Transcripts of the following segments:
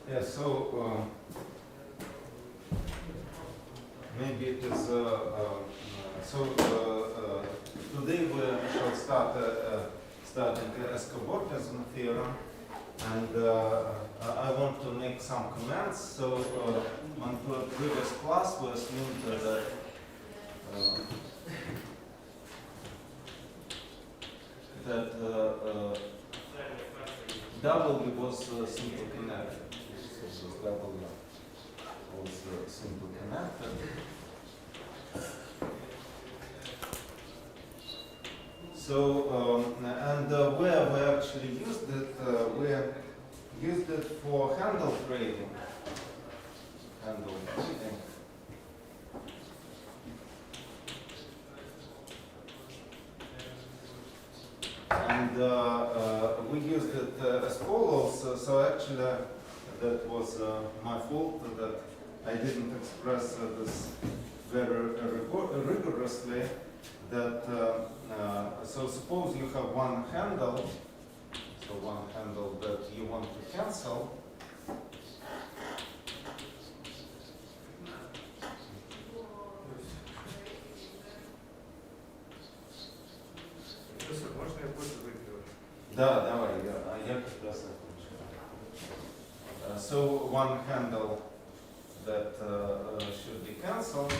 Yeah, so maybe it is. Today we shall start studying Escobarism Theorem, and I want to make some comments. So on the previous class we assumed that W was simply connected. So W was simply connected. So where we actually used it, we used it for handle trading. And we used it as follows. So actually, that was my fault that I didn't express this very rigorously. That so suppose you have one handle, that you want to cancel. Да, давай, я как раз закончу. So one handle that should be cancelled,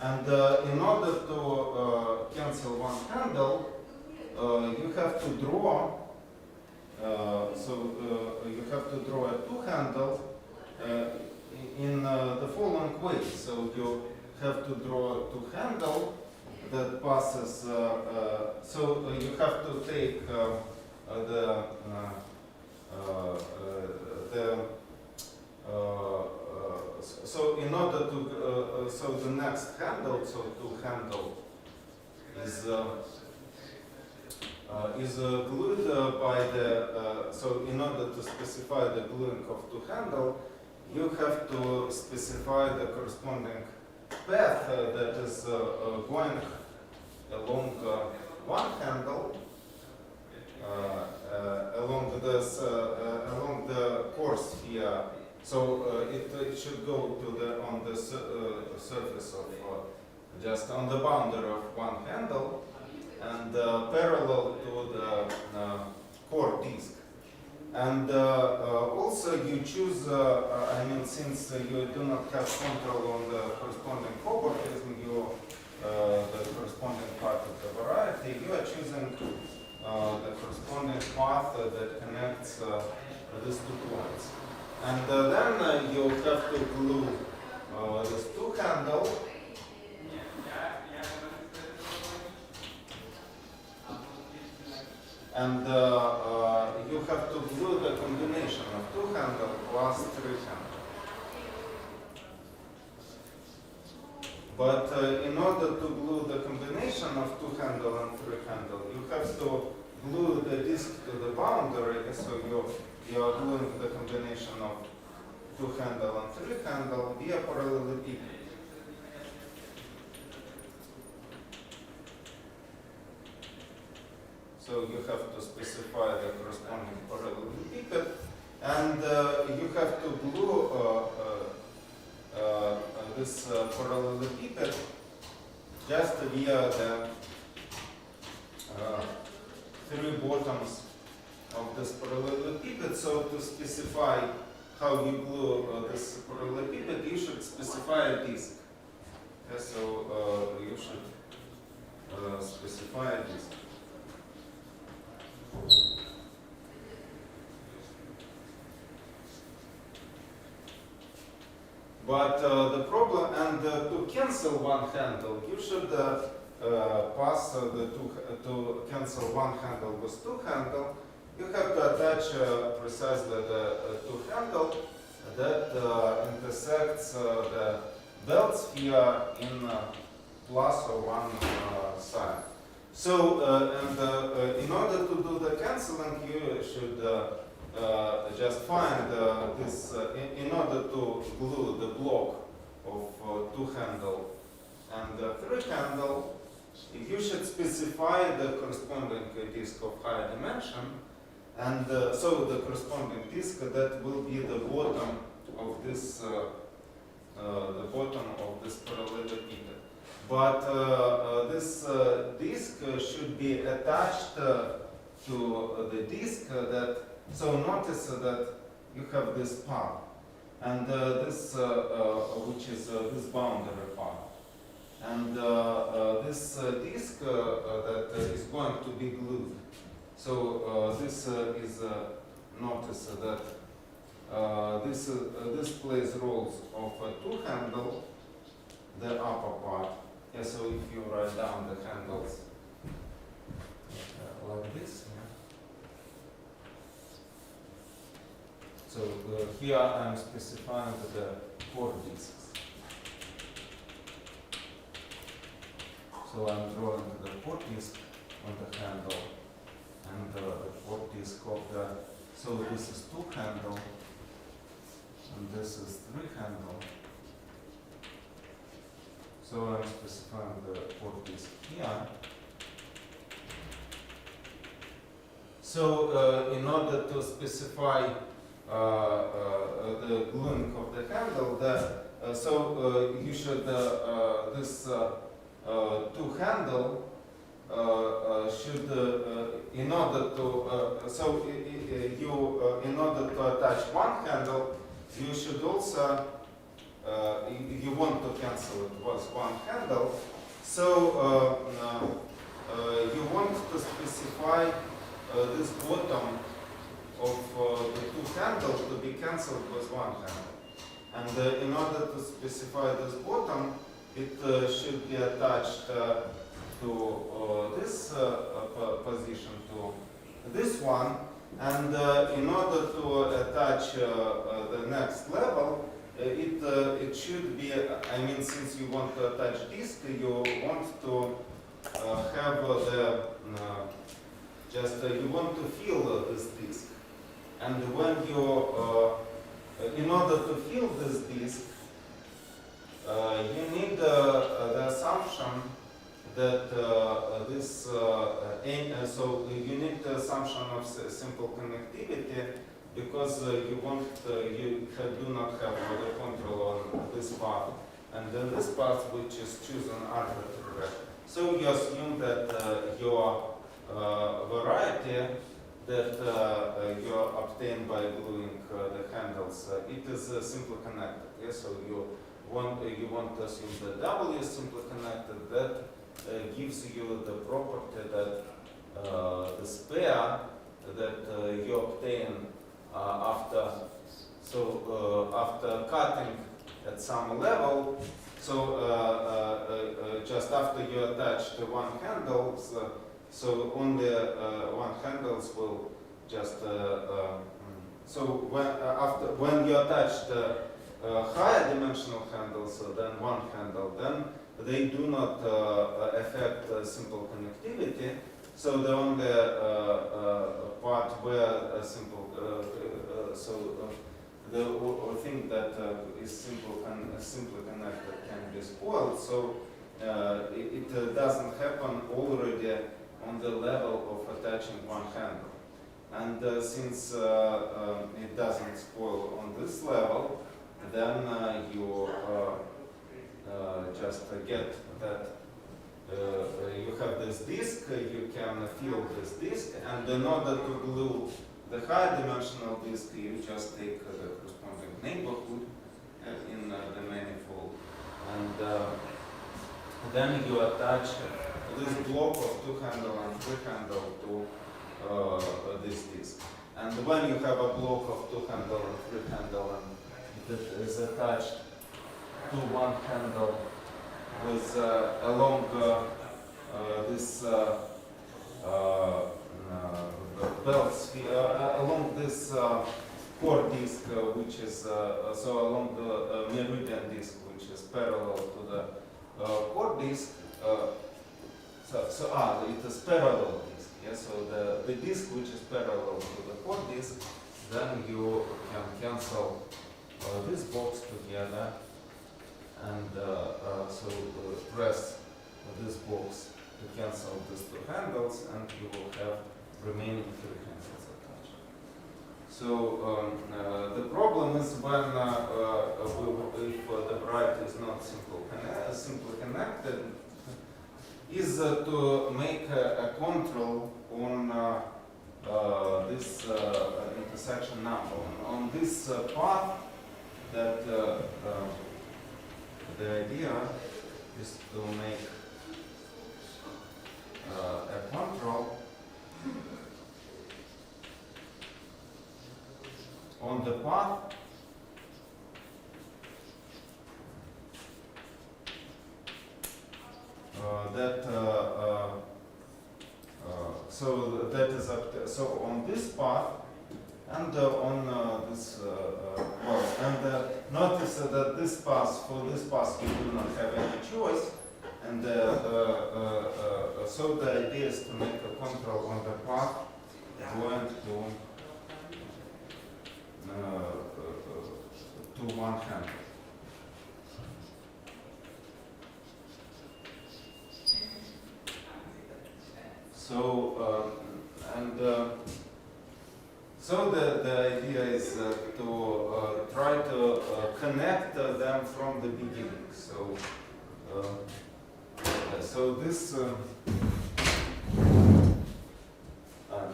and in order to cancel one handle, you have to draw. You have to draw a two handle in the following way. So you have to draw two handle that passes. So you have to take so in order to so the next handle, so two handle is glued by the so in order to specify the gluing of two handle, you have to specify the corresponding path that is going along one handle along the course here. So it should go to on the surface of just on the boundary of one handle and parallel to the core disk. And also you choose, I mean, since you do not have control on the corresponding cobordism, the corresponding part of the variety, you are choosing the corresponding path that connects these 2 points. And then you have to glue this two handle and you have to glue the combination of two handle plus three handle. But in order to glue the combination of two handle and three handle, you have to glue the disk to the boundary. So you are gluing the combination of two handle and three handle via parallelepiped. So you have to specify the corresponding parallelepiped, and you have to glue this parallelepiped just via the 3 bottoms of this parallelepiped. So to specify how you glue this parallelepiped, you should specify a disk. Okay, so you should specify a disk. But the problem, and to cancel one handle, you should pass to cancel one handle with two handle. You have to attach precisely the two handle that intersects the belt sphere in plus or one side. So, in order to do the cancelling, you should just find this, in order to glue the block of two handle and three handle, you should specify the corresponding disk of higher dimension. And so the corresponding disk that will be the bottom of this parallelepiped. But this disk should be attached to the disk that. So notice that you have this part, and this which is this boundary part, and this disk that is going to be glued. So this is notice that this plays roles of two handle, the upper part. Yeah, so if you write down the handles like this. So here I'm specifying the four disks. So I'm drawing the four disk on the handle and the four disk of the. So this is two handle and this is three handle. So I'm specifying the four disk here. So in order to specify the gluing of the handle, so you should this two handle should in order to in order to attach one handle, you should also you want to cancel it with one handle. So you want to specify this bottom of the two handles to be cancelled with one handle. And in order to specify this bottom, it should be attached to this position, to this one. And in order to attach the next level, it should be, I mean, since you want to attach disk, you want to have the, you want to fill this disk. And when you, in order to fill this disk, you need the assumption that this, so you need the assumption of simple connectivity because you want, you do not have the control on this path, and then this path which is chosen arbitrarily. So you assume that your variety that you obtain by gluing the handles, it is simply connected. Yes, so you want to assume that W is simply connected. That gives you the property that the spare that you obtain after after cutting at some level. So just after you attach the one handles. So only one handles will just so when you attach the higher dimensional handles then one handle, then they do not affect simple connectivity. So the only part where a simple the thing that is simply connected can be spoiled. So it doesn't happen already on the level of attaching one handle. And since it doesn't spoil on this level, then you just get that you have this disk, you can fill this disk, and in order to glue the higher dimensional disk, you just take the corresponding neighborhood in the manifold, and then you attach this block of two handle and three handle to this disk. And when you have a block of two handle and three handle and it is attached to one handle with along this belt sphere, along this core disk, which is so along the meridian disk, which is parallel to the core disk. It is parallel disk. Yeah? So the disk which is parallel to the core disk, then you can cancel this box together, and press this box to cancel these two handles, and you will have remaining three handles attached. the problem is when if the bright is not simply connected, is to make a control on this intersection number, on this path that the idea is to make a control on the path so on this path and on this notice that this path, for this path we do not have any choice, and so the idea is to make a control on the path going to one handle. So the idea is to try to connect them from the beginning. So this.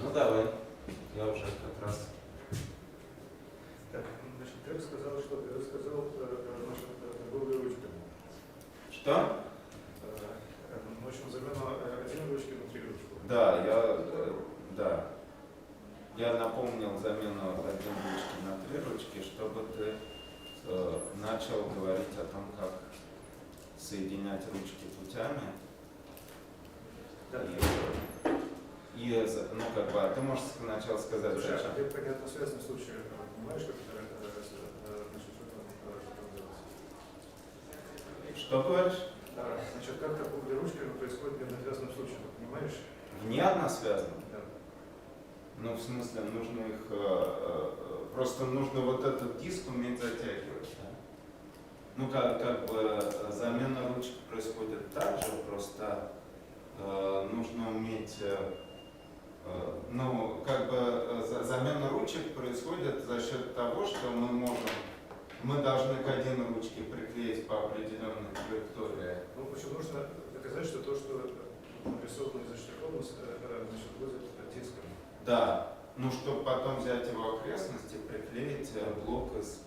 Ну давай, я уже как раз. Так, значит, ты рассказал, что ты рассказал нашу торговлю ручками. Что? В общем, замена один ручки на три ручки. Да. Я напомнил замену один ручки на три ручки, чтобы ты начал говорить о том, как соединять ручки путями. Да. Ты можешь сначала сказать, слушай, зачем. Ты понятно связанный случай, понимаешь, как это Что говоришь? Значит, как торговля ручками происходит в неодносвязанном случае, понимаешь? В неодносвязанном? Да. Ну, в смысле, нужно их, просто нужно вот этот диск уметь затягивать. Да? Ну, как бы замена ручек происходит так же, просто нужно уметь, замена ручек происходит за счет того, что мы должны к один ручке приклеить по определенной траектории. Ну, в общем, нужно доказать, что то, что нарисовано и заштриховано, будет диском. Да, ну, чтобы потом взять его окрестности, приклеить блок из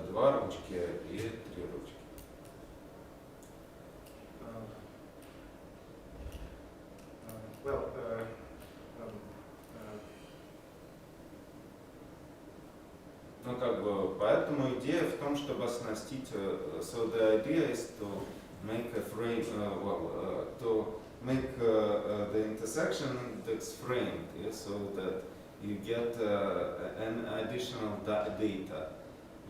два ручки и три ручки. Ну, как бы, поэтому идея в том, чтобы оснастить, so the idea is to make a frame, to make the intersection index framed, yeah, so that you get an additional data,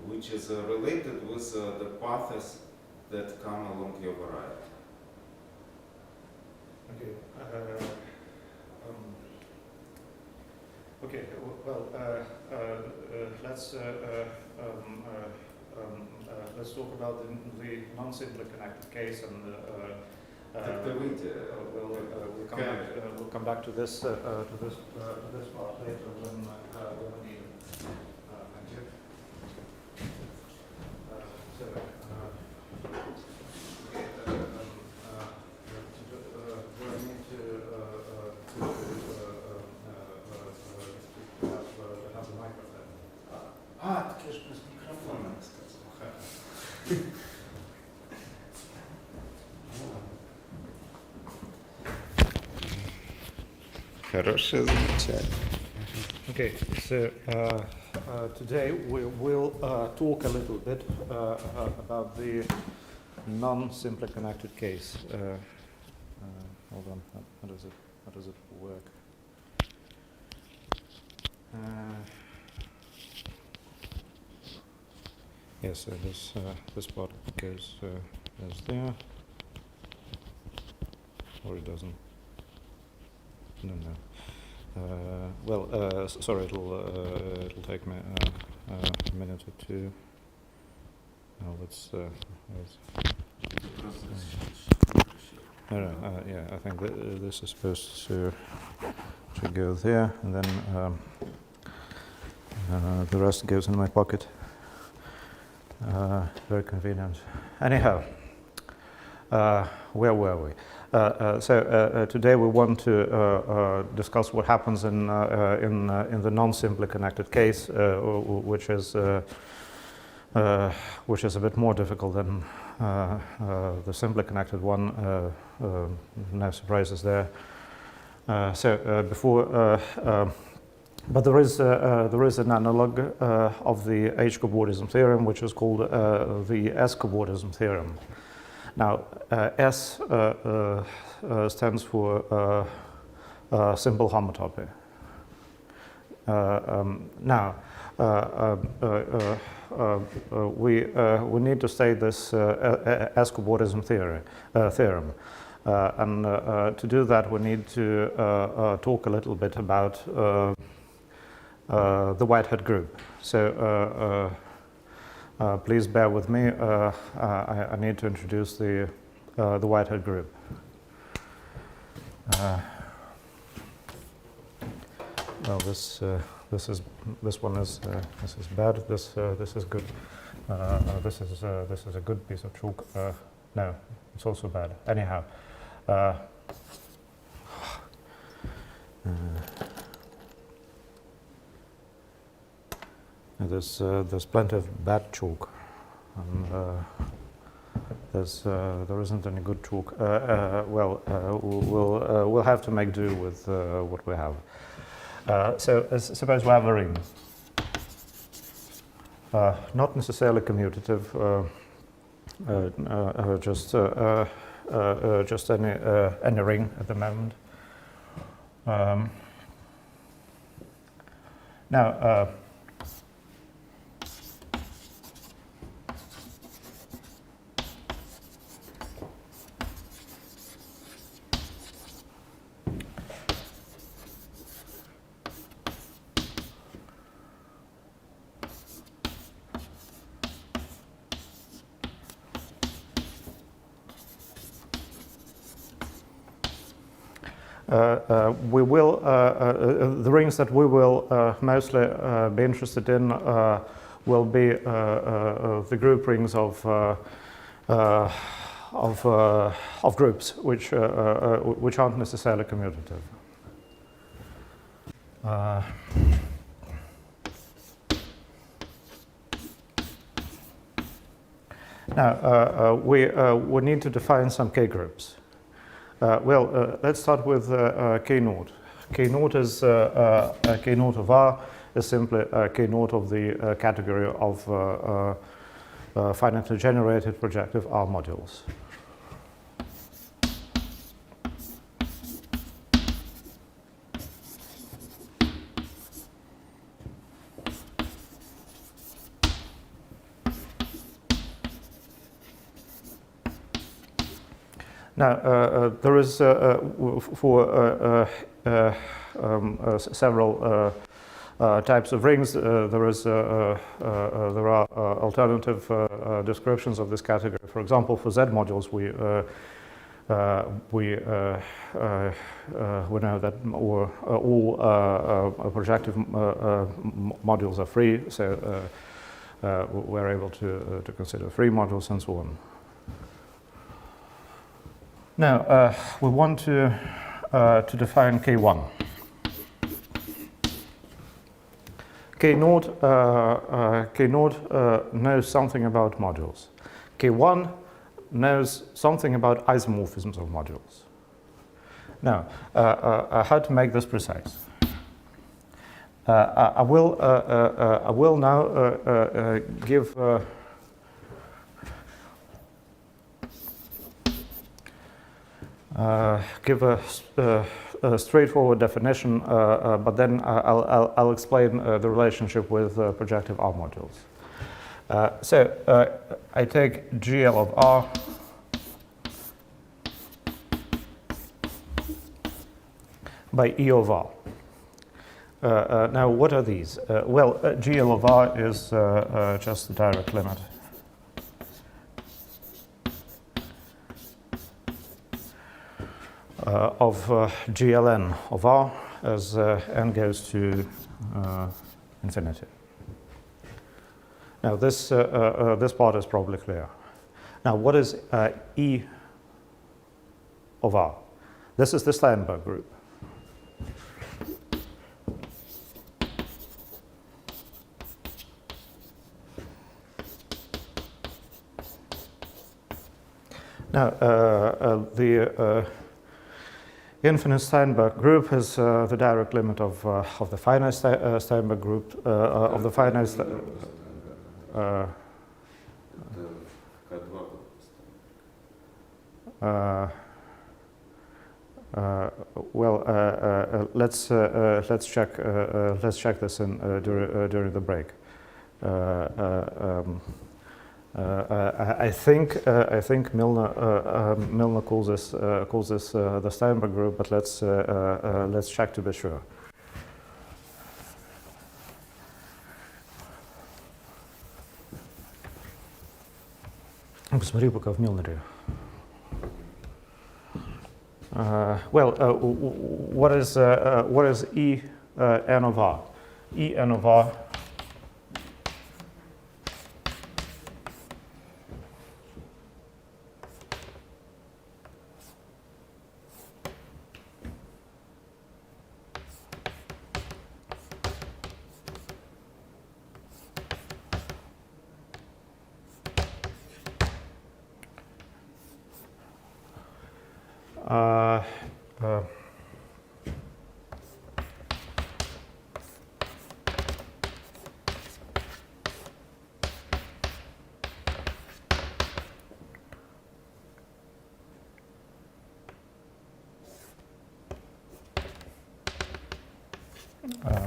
which is related with the paths that come along your variety. Okay. Okay. Well, let's talk about the non-simply connected case, and we'll come back to this part later when we need it. Thank you. Так я же без микрофона сказал. Хорошее замечание. Okay, so today we will talk a little bit about the non-simply connected case. Hold on, how does it work? Yes, so this part goes there, or it doesn't. No. Sorry, it'll take me a minute or two. Now let's. Yeah, I think this is supposed to go there, and then The rest goes in my pocket. Very convenient. Anyhow, where were we? Today we want to discuss what happens in the non-simply connected case, which is a bit more difficult than the simply connected one. No surprises there. But there is an analog of the Escobarism theorem, which is called the Escobarism theorem. Now, S stands for simple homotopy. We need to state this Escobarism theorem. And to do that, we need to talk a little bit about the Whitehead Group. So please bear with me. I need to introduce the Whitehead Group. Well, this one is bad. This is good. This is a good piece of chalk. No, it's also bad. Anyhow. There's plenty of bad chalk, and there isn't any good chalk. We'll have to make do with what we have. Suppose we have a ring, not necessarily commutative, just any ring at the moment. Now. The rings that we will mostly be interested in will be the group rings of groups which aren't necessarily commutative. Now we need to define some K groups. Let's start with K naught. K naught is K naught of R is simply K naught of the category of finitely generated projective R modules. Now, there is several types of rings. There are alternative descriptions of this category. For example, for Z modules, we know that all projective modules are free, so we're able to consider free modules and so on. Now, we want to define K1. K naught knows something about modules. K1 knows something about isomorphisms of modules. Now, how to make this precise? I will now give a straightforward definition, but then I'll explain the relationship with projective R modules. I take GL of R by E of R. Now, what are these? GL of R is just the direct limit of GLN of R as n goes to infinity. Now this part is probably clear. Now what is E of R? This is the Steinberg group. Now, the infinite Steinberg group is the direct limit of the finite Steinberg group of the finite. Let's check this in during the break. I think Milner calls this the Steinberg group, but let's check to be sure. Посмотри пока в Milner. What is E n of R? E n of R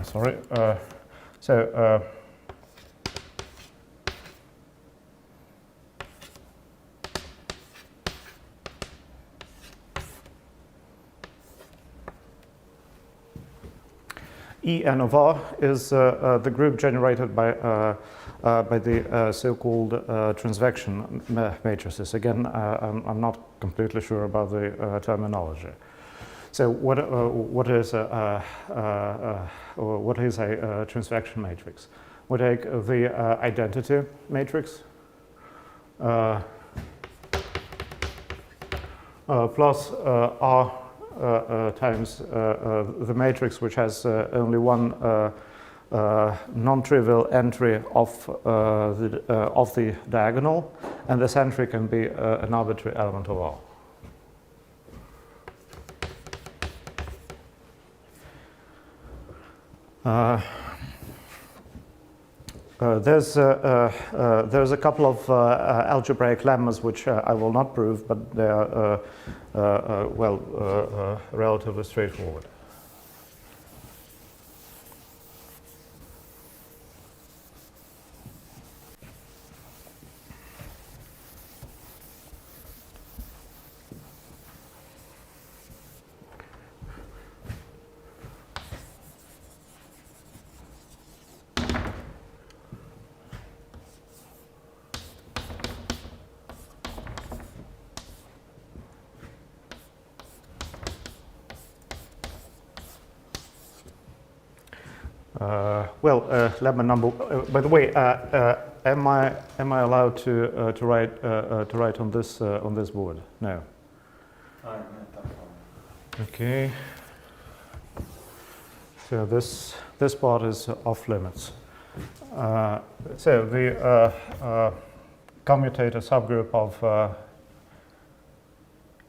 sorry. E n of R is the group generated by the so-called transfection matrices. Again, I'm not completely sure about the terminology. So what is a transfection matrix? We take the identity matrix plus R times the matrix which has only one non-trivial entry of the diagonal, and this entry can be an arbitrary element of R. There's a couple of algebraic lemmas which I will not prove, but they are relatively straightforward. Lemma number. By the way, am I allowed to write on this board? No. Okay. So this part is off limits. So the commutator subgroup of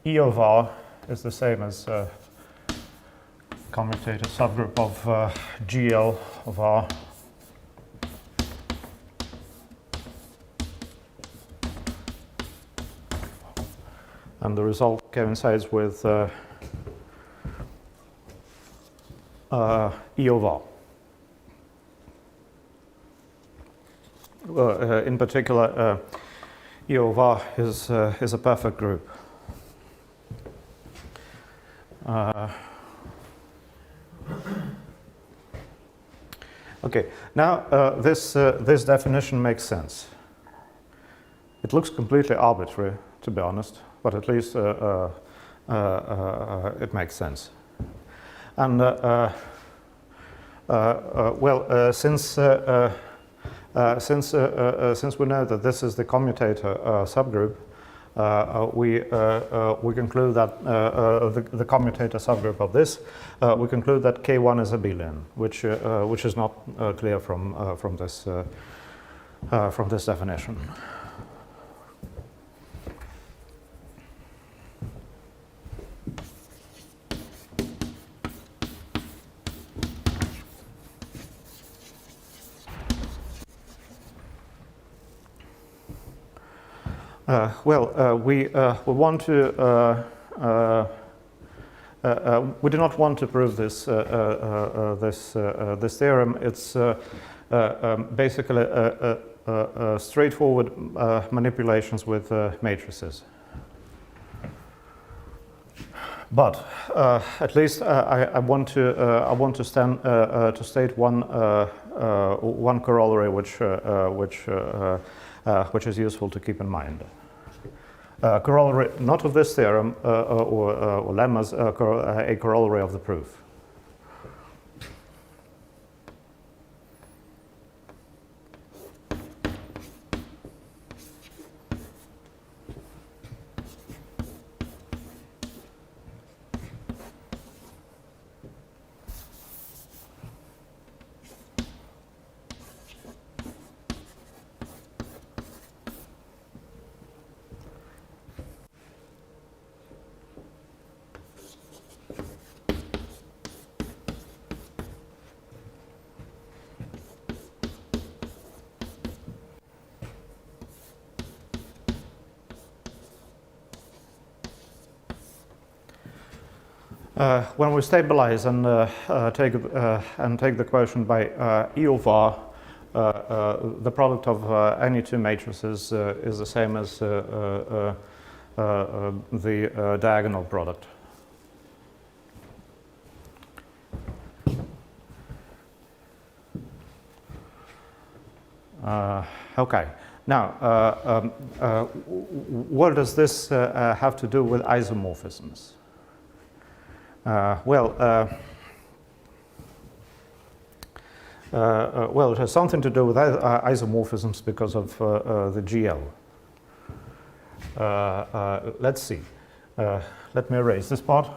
E of R is the same as commutator subgroup of GL of R. And the result coincides with E of R. In particular, E of R is a perfect group. Okay, now this definition makes sense. It looks completely arbitrary, to be honest, but at least it makes sense. And since Since we know that this is the commutator subgroup, we conclude that the commutator subgroup of this, we conclude that K1 is abelian, which is not clear from this definition. We want to. We do not want to prove this this theorem. It's basically straightforward manipulations with matrices. But at least I want to state one corollary which is useful to keep in mind. Corollary not of this theorem or lemmas, a corollary of the proof. When we stabilize and take the quotient by E of R, the product of any two matrices is the same as the diagonal product. Okay. Now, what does this have to do with isomorphisms? Well, it has something to do with isomorphisms because of the GL. Let's see. Let me erase this part.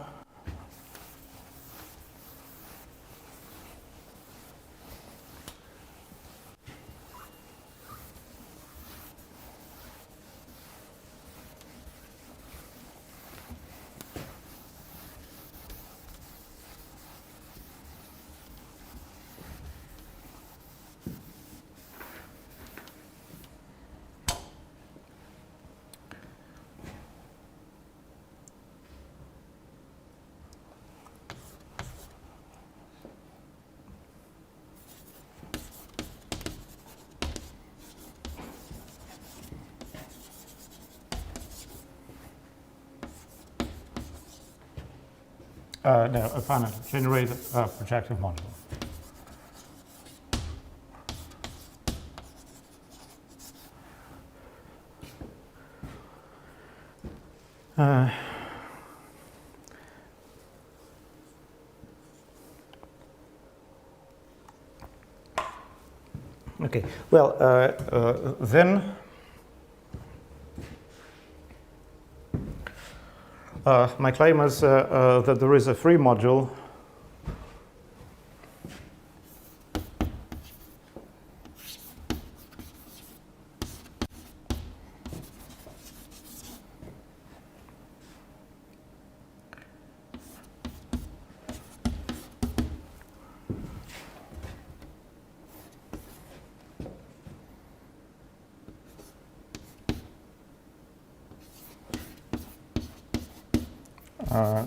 No, a finite generate a projective module. Okay, well, then my claim is that there is a free module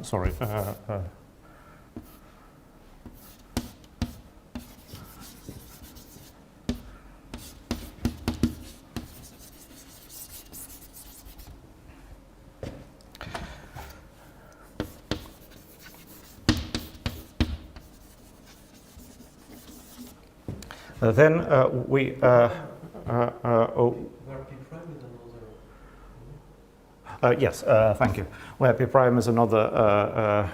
sorry. Then we yes, thank you. Where P prime is another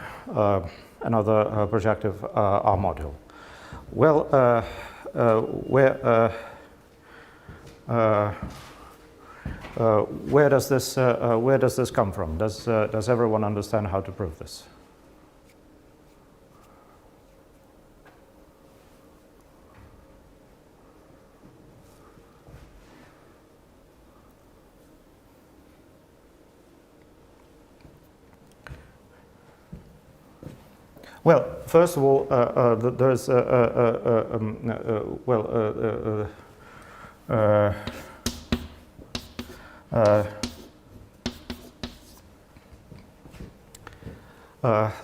projective R module. Well, where does this come from? Does everyone understand how to prove this? Well, first of all, there's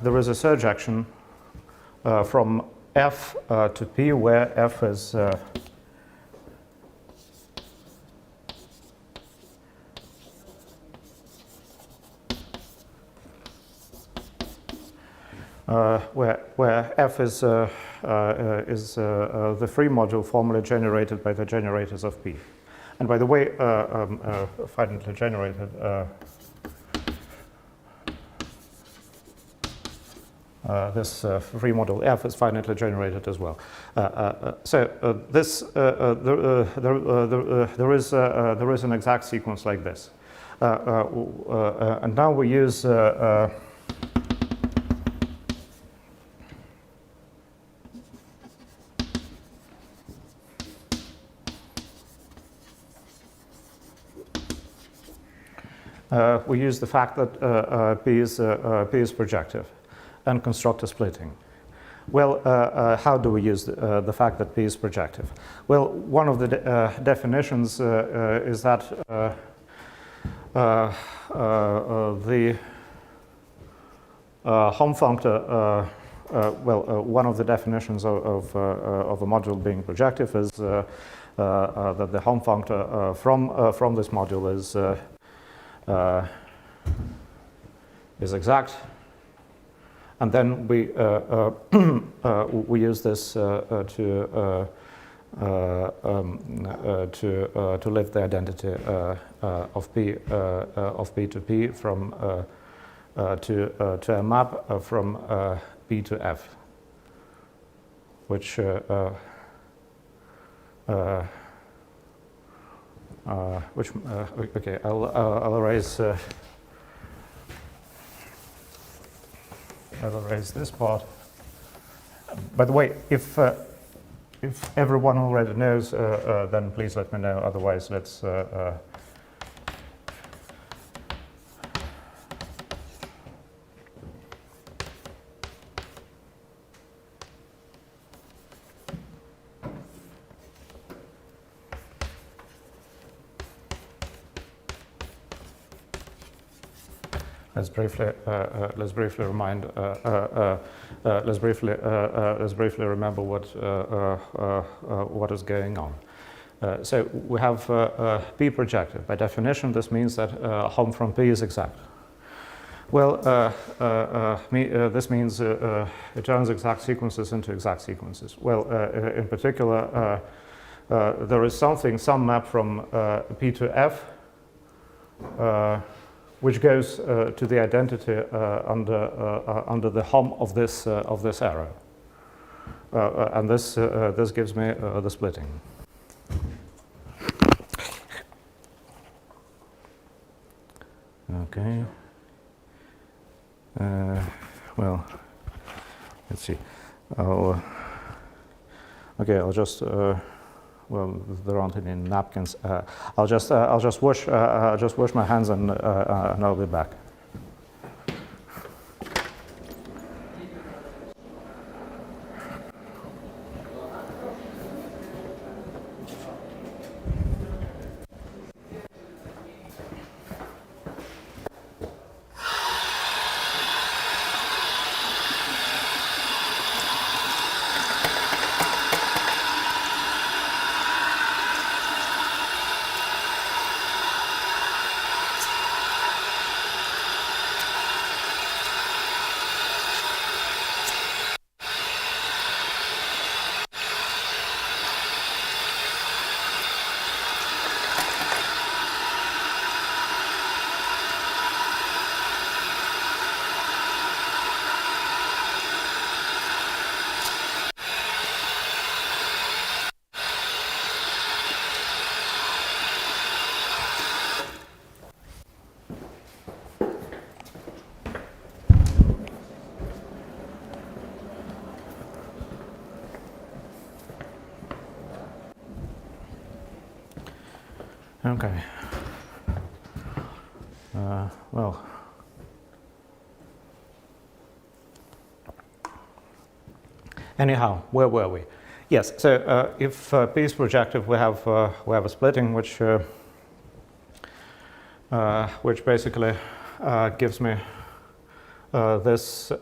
there is a surge action from F to P, where F is where F is the free module formally generated by the generators of P. And by the way, finitely generated this free module F is finitely generated as well. There is an exact sequence like this, and now we use the fact that P is projective and construct a splitting. Well, how do we use the fact that P is projective? Well, one of the definitions is that the Hom functor, one of the definitions of a module being projective is that the Hom functor from this module is exact, and then we use this to lift the identity of P to P from to a map from P to F, which okay, I'll erase this part. By the way, if everyone already knows, then please let me know. Otherwise, let's. Let's briefly remember what is going on. So we have P projective. By definition, this means that Hom from P is exact. Well, this means it turns exact sequences into exact sequences. Well, in particular, there is some map from P to F, which goes to the identity under the Hom of this arrow, and this gives me the splitting. Okay. Well, let's see. I'll just. Well, there aren't any napkins. I'll just wash my hands and I'll be back. Okay. Well. Anyhow, where were we? Yes. So if P is projective, we have a splitting which basically gives me this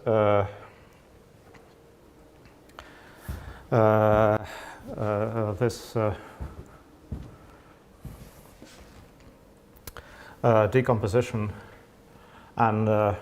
decomposition and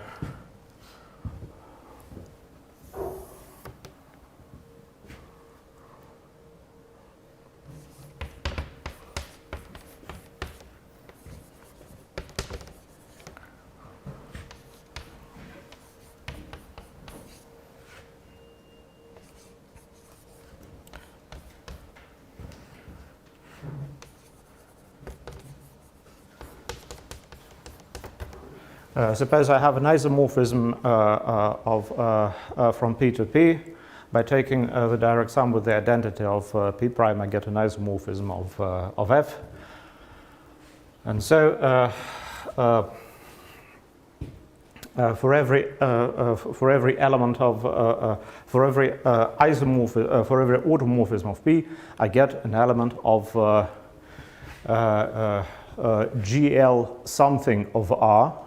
suppose I have an isomorphism from P to P. By taking the direct sum with the identity of P prime, I get an isomorphism of F. And so for every element of for every automorphism of P, I get an element of GL something of R.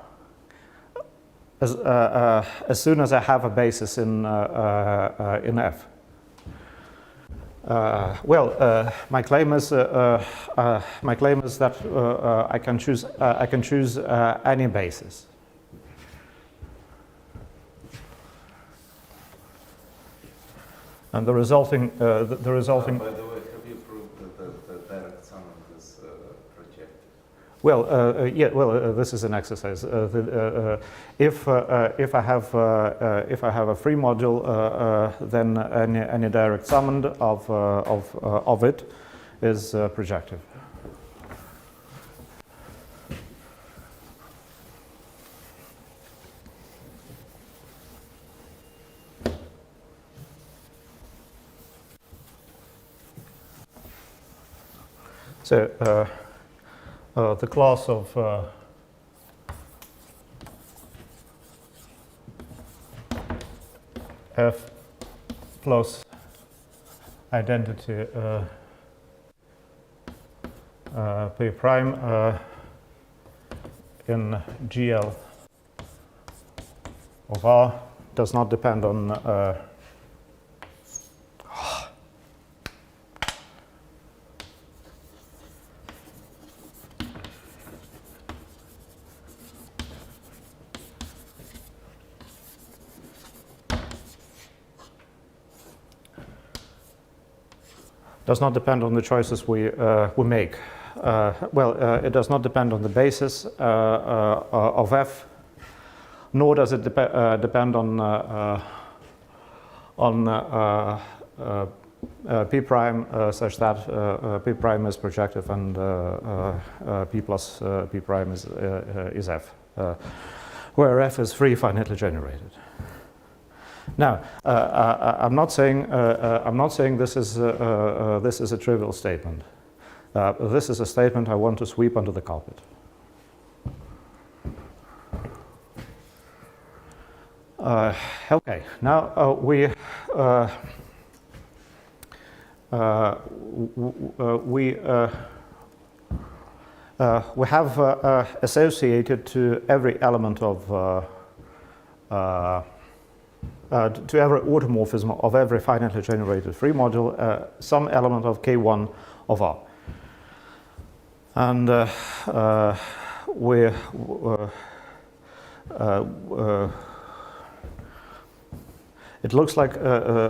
As soon as I have a basis in F. My claim is that I can choose any basis. And the resulting By the way, have you proved that the direct sum is projective? Well, this is an exercise. If I have a free module, then any direct summand of it is projective. So the class of F plus identity P prime in GL of R does not depend on the choices we make. It does not depend on the basis of F, nor does it depend on P prime such that P prime is projective and P plus P prime is F, where F is free finitely generated. Now, I'm not saying this is a trivial statement. This is a statement I want to sweep under the carpet. Okay. Now we have associated to every element of to every automorphism of every finitely generated free module some element of K1 of R. And it looks like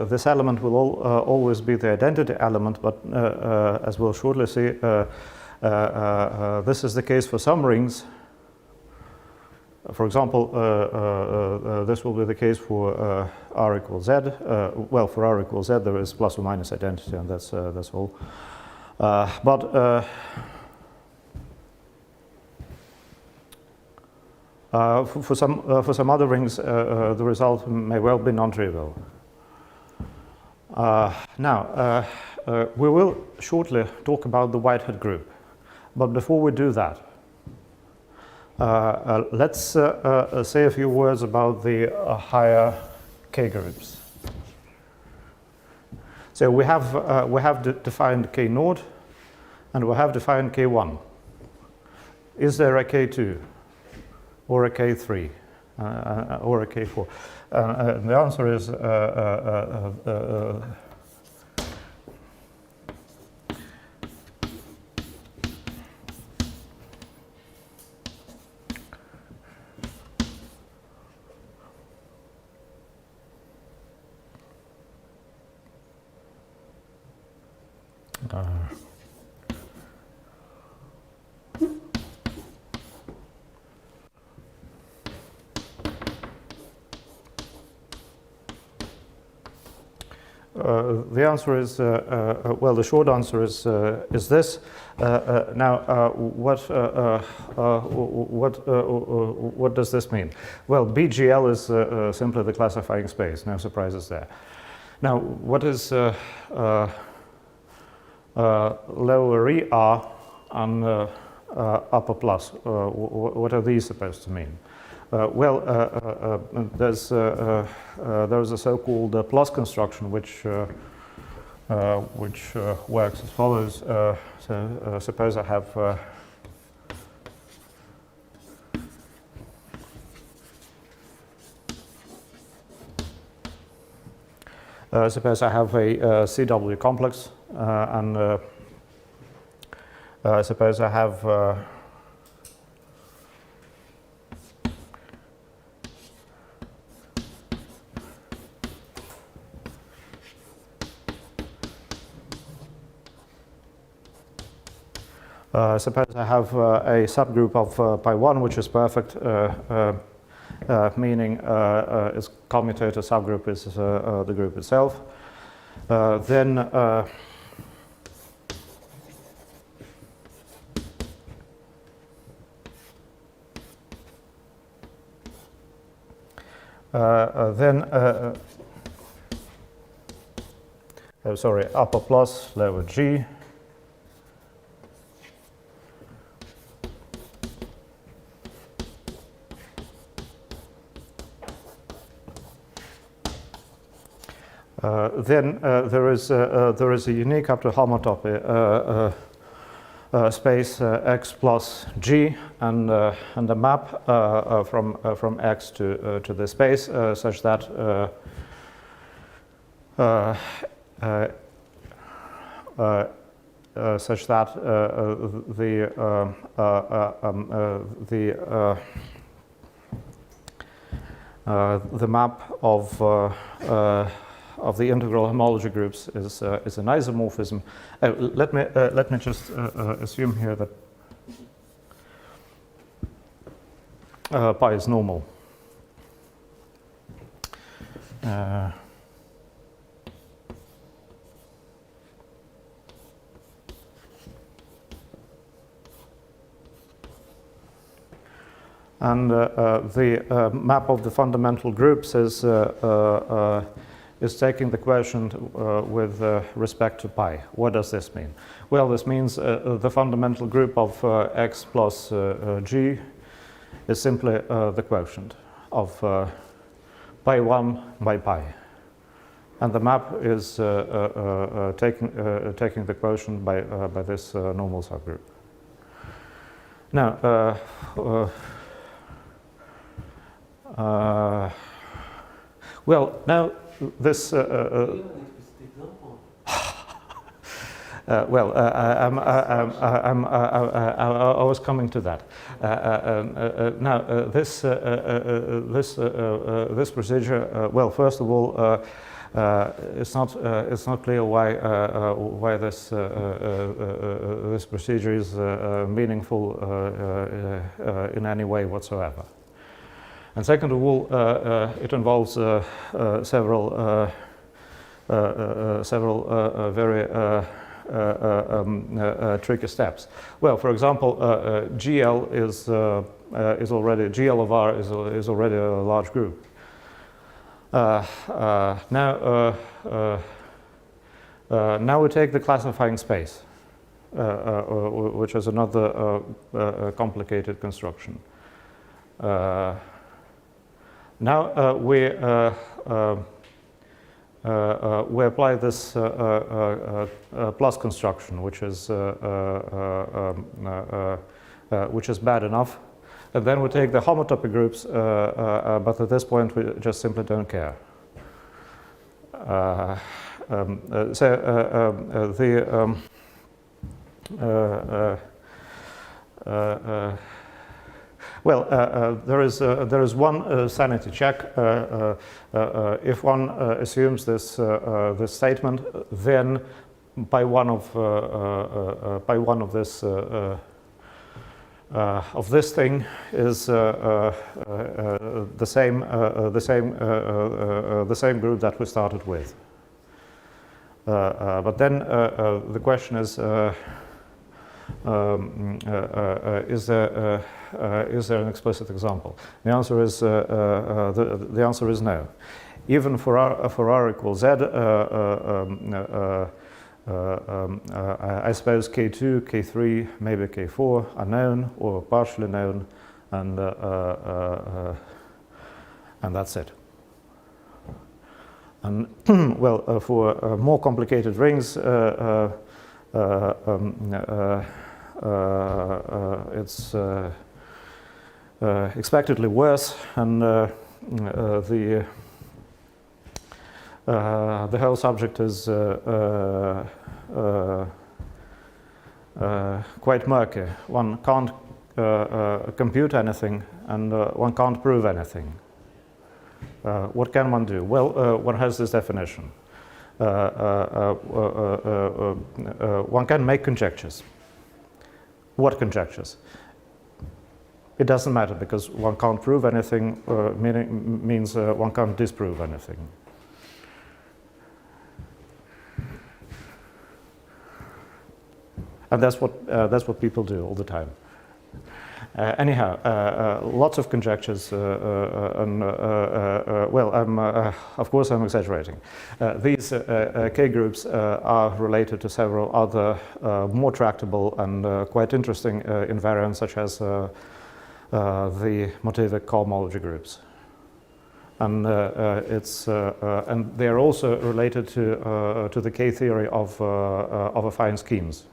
this element will always be the identity element, but as we'll shortly see, this is the case for some rings. For example, this will be the case for R equals Z. Well, for R equals Z, there is plus or minus identity, and that's all. For some other rings, the result may well be non-trivial. Now, we will shortly talk about the Whitehead group. But before we do that, let's say a few words about the higher K groups. So we have defined K0, and we have defined K1. Is there a K2, or a K3, or a K4? The answer is the answer is, well, the short answer is this. Now, what does this mean? Well, BGL is simply the classifying space, no surprises there. Now, what is lower ER and upper plus? What are these supposed to mean? Well, there's a so-called plus construction which works as follows. So suppose I have suppose I have a CW complex, and suppose I have suppose I have a subgroup of pi 1 which is perfect, meaning its commutator subgroup is the group itself. Then upper plus, lower G. Then there is a unique up to homotopy space X plus G, and a map from X to the space such that the map of the integral homology groups is an isomorphism. Let me just assume here that pi is normal. And the map of the fundamental groups is taking the quotient with respect to pi. What does this mean? Well, this means the fundamental group of x plus g is simply the quotient of pi 1 by pi. And the map is taking the quotient by this normal subgroup. Now, well, now this well, I was coming to that. Now, this procedure. Well, first of all, it's not clear why this procedure is meaningful in any way whatsoever. And second of all, it involves several very tricky steps. Well, for example, GL is already GL of R is already a large group. Now we take the classifying space. which is another complicated construction. Now we apply this plus construction, which is bad enough, and then we take the homotopy groups, but at this point we just simply don't care. There is one sanity check. If one assumes this statement, then by one of this thing is the same group that we started with. But then the question is there an explicit example? The answer is the answer is no. Even for R equals Z, I suppose K2, K3, maybe K4 are known or partially known, and that's it. And well, for more complicated rings, it's expectedly worse, and the whole subject is quite murky. One can't compute anything, and one can't prove anything. What can one do? Well, one has this definition. One can make conjectures. What conjectures? It doesn't matter, because one can't prove anything, means one can't disprove anything. And that's what people do all the time. Anyhow, lots of conjectures, and well, of course I'm exaggerating. These K groups are related to several other more tractable and quite interesting invariants, such as the motivic cohomology groups. And and they are also related to the K theory of affine schemes.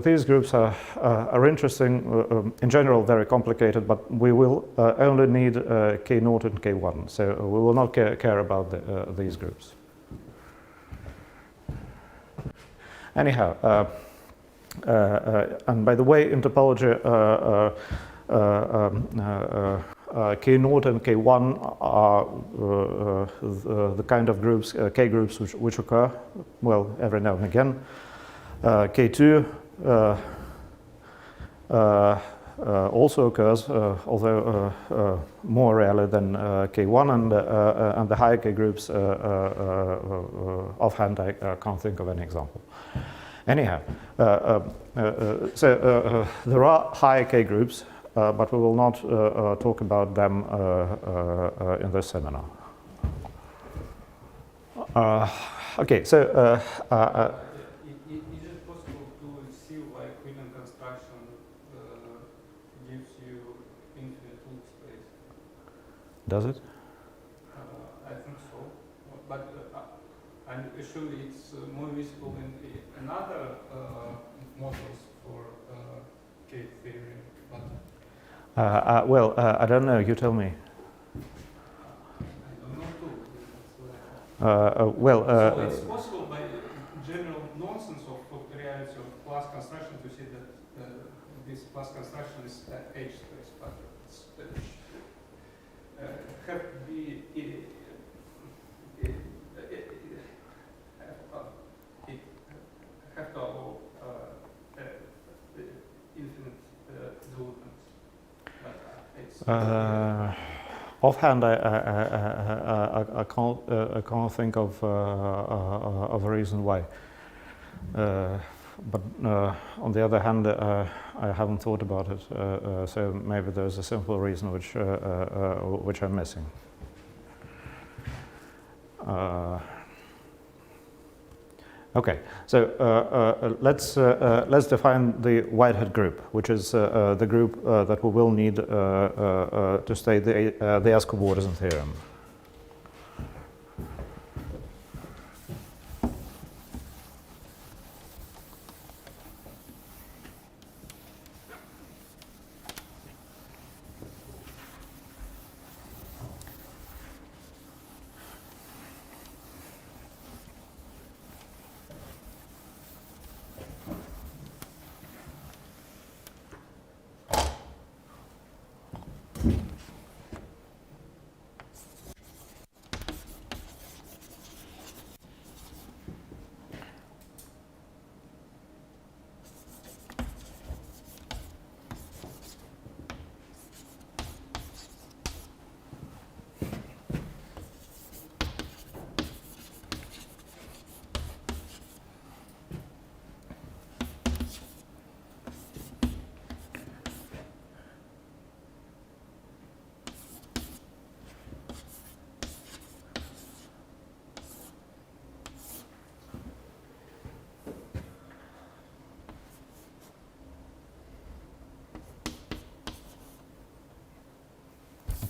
These groups are interesting, in general very complicated, but we will only need K0 and K1, so we will not care about these groups. Anyhow, and by the way, in topology, K0 and K1 are the kind of groups, K groups, which occur, well, every now and again. K2 also occurs, although more rarely than K1, and the higher K groups, offhand I can't think of any example. Anyhow, there are higher K groups, but we will not talk about them in this seminar. Okay, so is it possible to see why Quillen construction gives you infinite loop space? Does it? I think so, but I'm sure it's more visible in another models for K theory. But well, I don't know. You tell me. I don't know too. Well, so it's possible by general nonsense of reality of class construction to see that this class construction is H space, but it's, have to be have to allow infinite developments. offhand, I can't think of a reason why. But on the other hand, I haven't thought about it, so maybe there's a simple reason which I'm missing. Okay, so let's define the Whitehead group, which is the group that we will need to state the Escobarism theorem.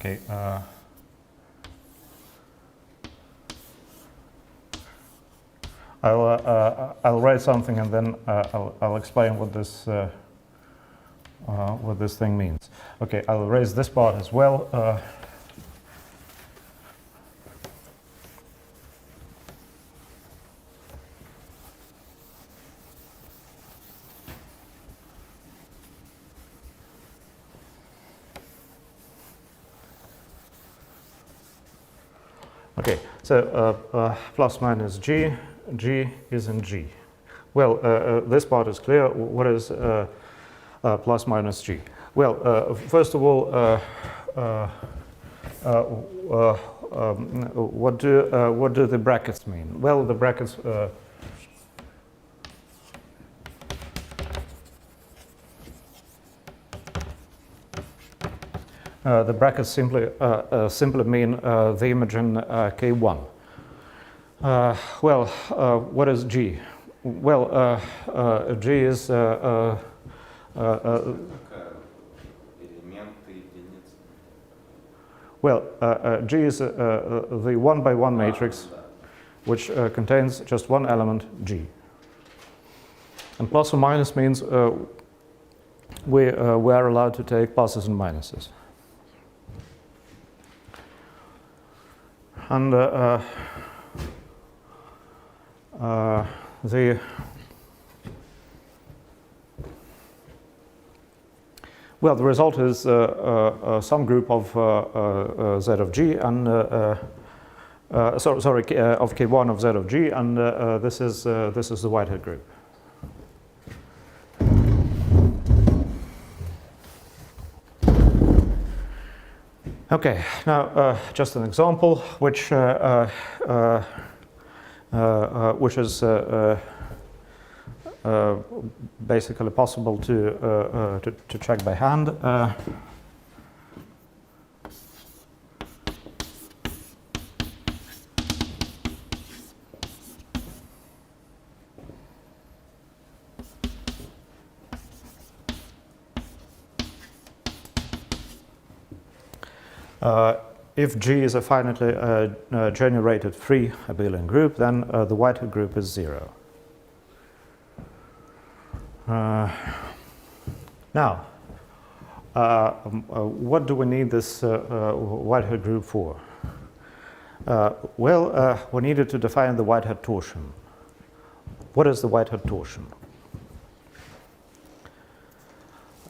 Okay. I'll write something and then I'll explain what this thing means. Okay, I'll erase this part as well. Okay, so plus minus G, G is in G. Well, this part is clear. What is plus minus G? Well, first of all, what do the brackets mean? Well, the brackets simply mean the image in K1. Well, what is G? Well, G is G is the one-by-one matrix which contains just one element, G. And plus or minus means we are allowed to take pluses and minuses. And the result is some group of Z of G and of K1 of Z of G, and this is the Whitehead group. Okay, now just an example, which is basically possible to check by hand. If G is a finitely generated free abelian group, then the Whitehead group is 0. Now, what do we need this Whitehead group for? We needed to define the Whitehead torsion. What is the Whitehead torsion?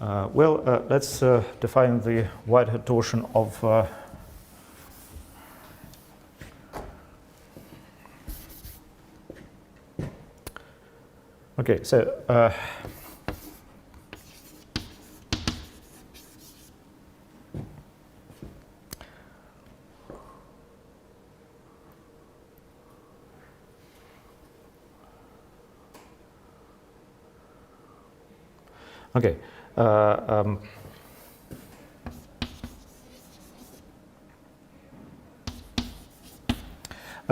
Let's define the Whitehead torsion of okay, so okay.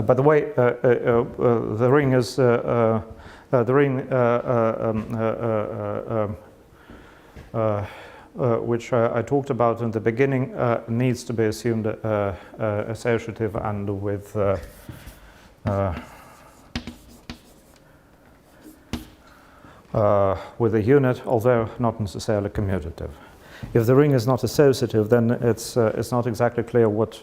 by the way, the ring is the ring which I talked about in the beginning needs to be assumed associative and with a unit, although not necessarily commutative. If the ring is not associative, then it's not exactly clear what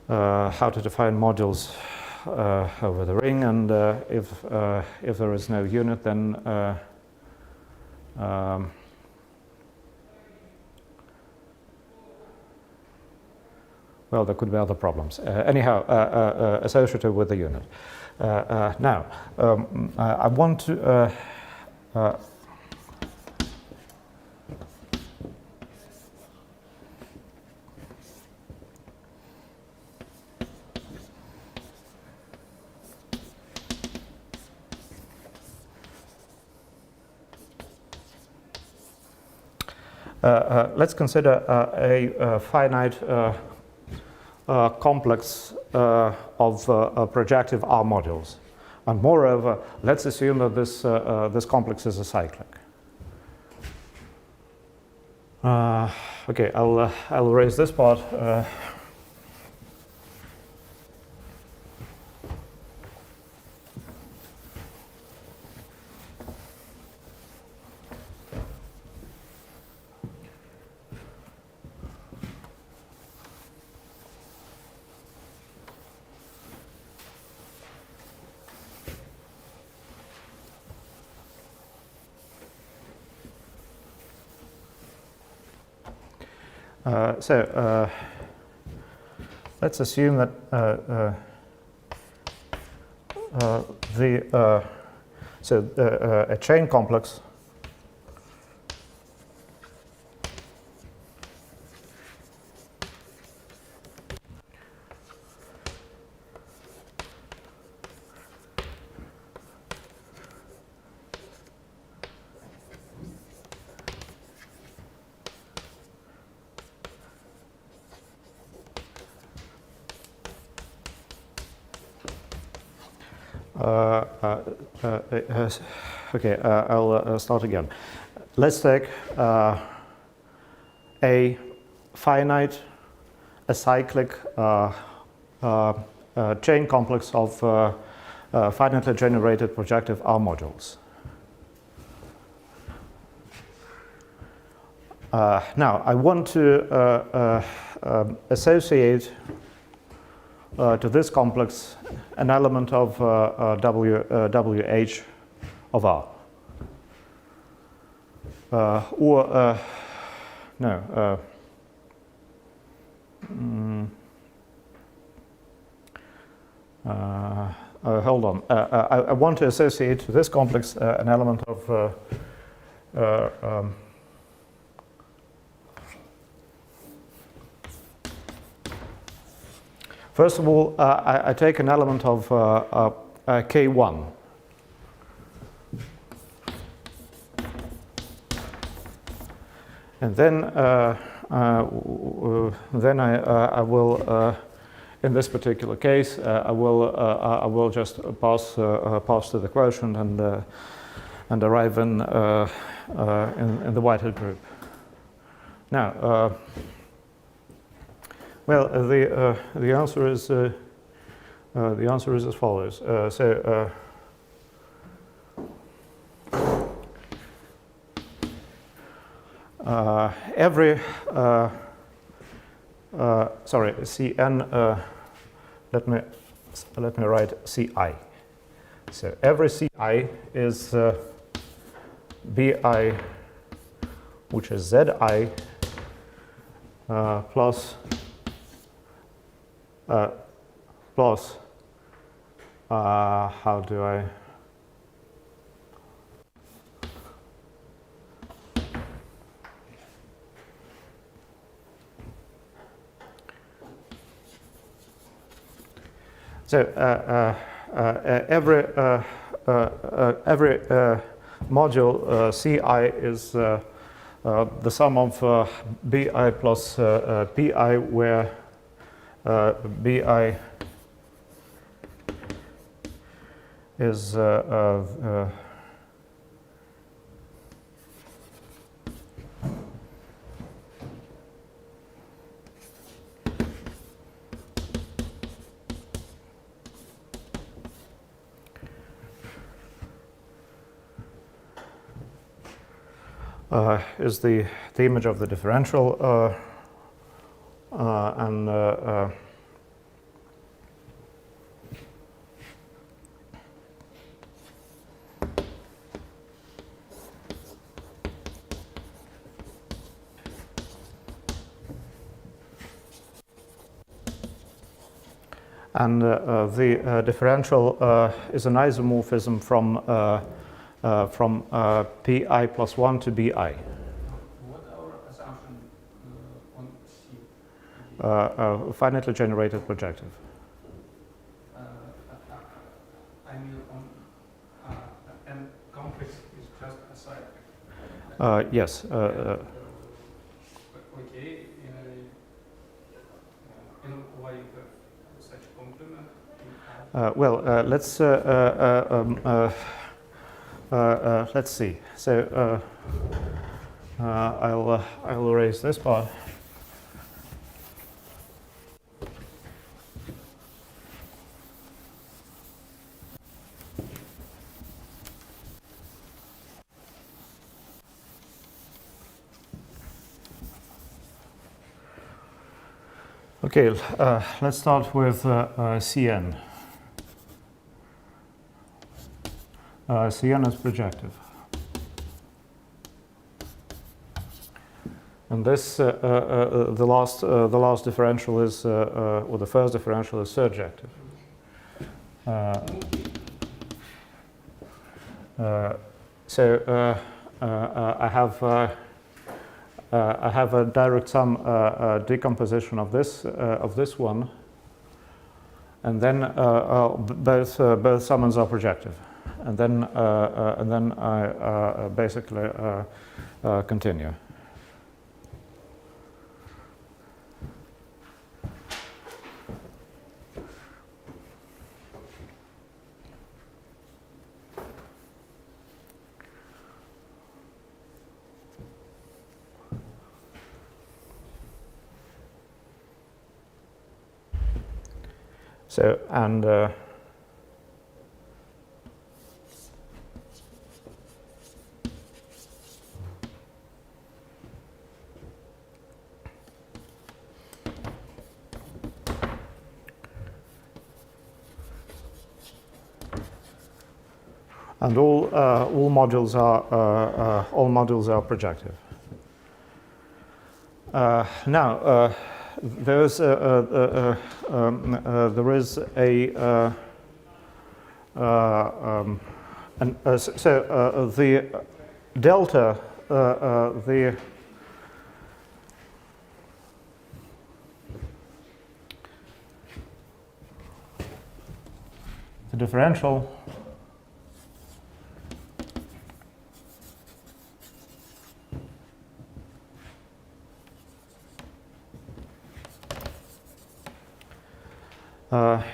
how to define modules over the ring, and if there is no unit, then well, there could be other problems. Anyhow, associative with the unit. Now, I want to let's consider a finite complex of projective R modules, and moreover, let's assume that this complex is a cyclic. Okay, I'll erase this part. So let's assume that a chain complex okay, I'll start again. Let's take a finite, a cyclic chain complex of finitely generated projective R modules. Now, I want to associate to this complex an element of WH of R. Hold on. I want to associate to this complex an element of first of all, I take an element of K1. And then I will, in this particular case, I will just pass to the quotient and arrive in the Whitehead group. Now, well, the answer is as follows. Every sorry, Cn. Let me write Ci. So every Ci is Bi, which is Zi plus how do I? So every module Ci is the sum of Bi plus Pi, where Bi is the image of the differential and the differential is an isomorphism from pi plus 1 to bi. What our assumption on C? Finitely generated projective. I mean, on and complex is just aside. Yes. Okay. And why you have such complement? Well, let's see. So I'll erase this part. Okay, let's start with Cn. Cn is projective. And this, the last differential is, or the first differential is surjective. So I have a direct sum decomposition of this one, and then both summands are projective, and then I basically continue. So, and all modules are projective. Now. There is a so the delta the differential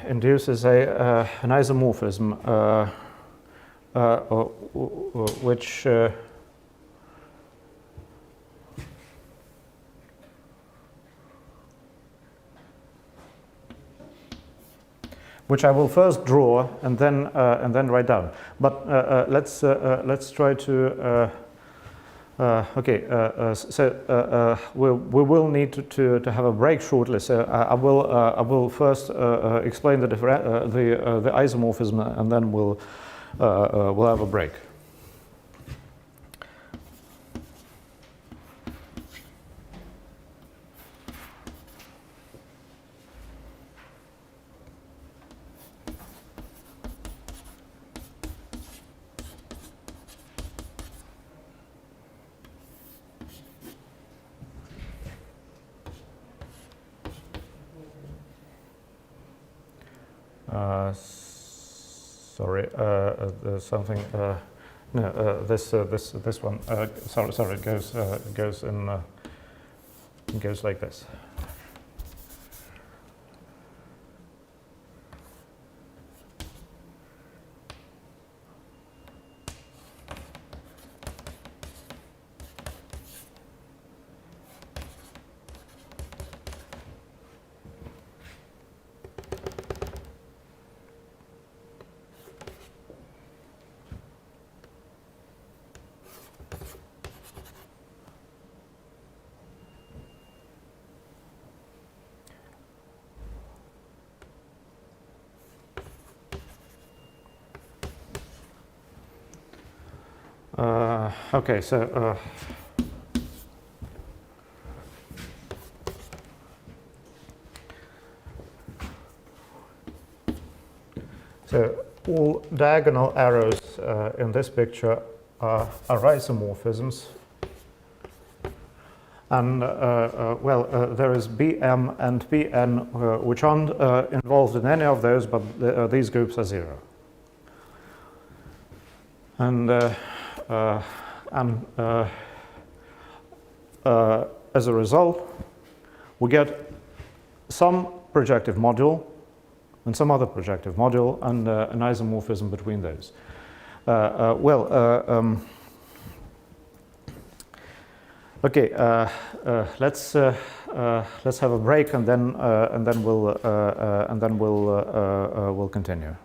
induces an isomorphism which I will first draw and then write down. But let's try to. So we will need to have a break shortly. So I will first explain the isomorphism, and then we'll have a break. Sorry, there's something. No, this one. Sorry, it goes like this. Okay, so all diagonal arrows in this picture are isomorphisms. And there is Bm and Pn which aren't involved in any of those, but these groups are zero. And as a result, we get some projective module and some other projective module and an isomorphism between those. Okay, let's have a break and then we'll continue.